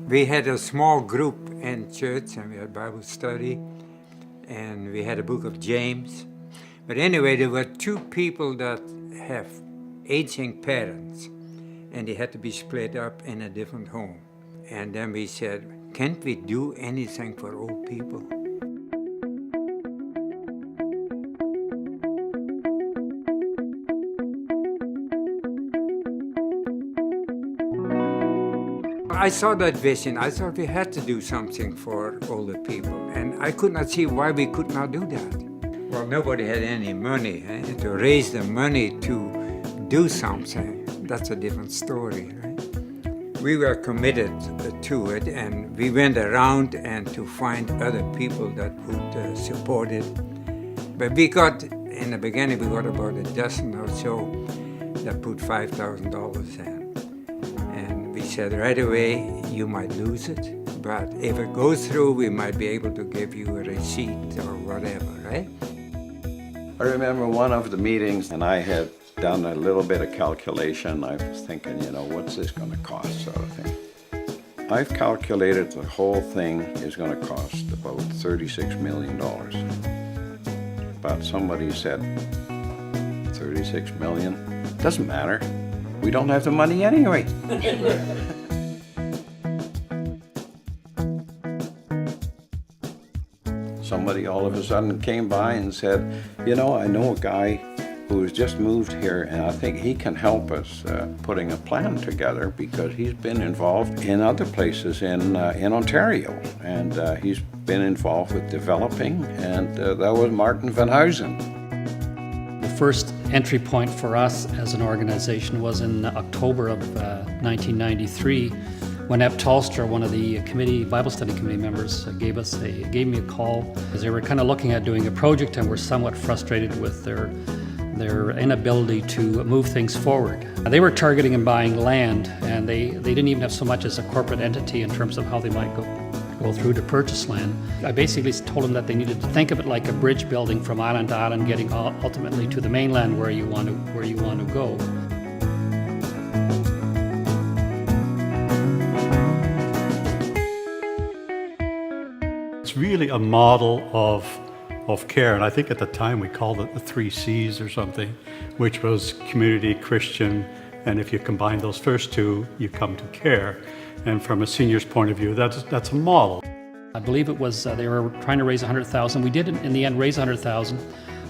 We had a small group in church, and we had Bible study, and we had a book of James. But anyway, there were two people that have aging parents, and they had to be split up in a different home. And then we said, can't we do anything for old people? I saw that vision. I thought we had to do something for older people, and I could not see why we could not do that. Well, nobody had any money, to raise the money to do something. That's a different story, right? We were committed to it, and we went around and to find other people that would support it. But we got, in the beginning, we got about a dozen or so that put $5,000 in. And we said right away, you might lose it, but if it goes through, we might be able to give you a receipt or whatever, right? I remember one of the meetings, and I had done a little bit of calculation. I was thinking, what's this going to cost, sort of thing. I've calculated the whole thing is going to cost about $36 million. But somebody said, 36 million? Doesn't matter. We don't have the money anyway. Somebody all of a sudden came by and said, I know a guy who's just moved here, and I think he can help us putting a plan together because he's been involved in other places in Ontario, and he's been involved with developing, and that was Martin Van Huysen. The first entry point for us as an organization was in October of 1993, when Eb Tolster, one of the Bible study committee members, gave me a call as they were kind of looking at doing a project and were somewhat frustrated with their inability to move things forward. They were targeting and buying land, and they didn't even have so much as a corporate entity in terms of how they might go through to purchase land. I basically told them that they needed to think of it like a bridge building from island to island, getting ultimately to the mainland where you want to go. It's really a model of care, and I think at the time we called it the 3 C's or something, which was community, Christian, and if you combine those first two, you come to care. And from a senior's point of view, that's a model. I believe it was they were trying to raise $100,000. We did in the end raise $100,000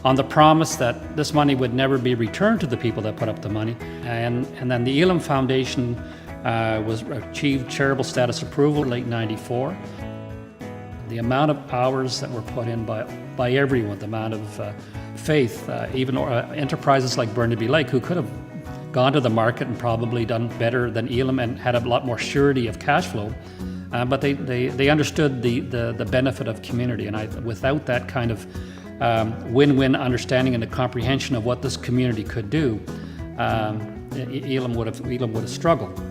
on the promise that this money would never be returned to the people that put up the money. And then the Elim Foundation achieved charitable status approval in late '94. The amount of hours that were put in by everyone, the amount of faith, even enterprises like Burnaby Lake, who could have gone to the market and probably done better than Elim and had a lot more surety of cash flow, but they understood the benefit of community, and without that kind of win-win understanding and the comprehension of what this community could do, Elim would have struggled.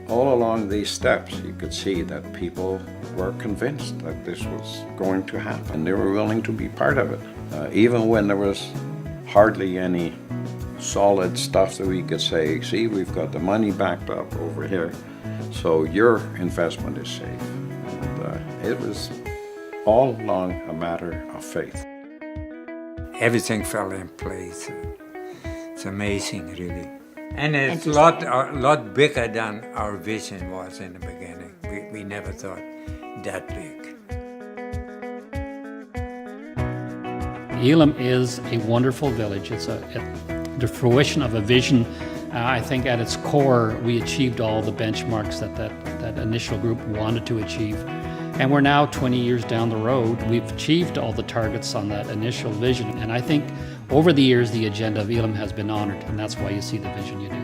All along these steps, you could see that people were convinced that this was going to happen. They were willing to be part of it, even when there was hardly any solid stuff that we could say, see, we've got the money backed up over here, so your investment is safe. And it was all along a matter of faith. Everything fell in place. It's amazing, really. And it's a lot bigger than our vision was in the beginning. We never thought that big. Elim is a wonderful village. It's the fruition of a vision. I think at its core, we achieved all the benchmarks that initial group wanted to achieve. And we're now 20 years down the road. We've achieved all the targets on that initial vision. And I think over the years, the agenda of Elim has been honored, and that's why you see the vision you do.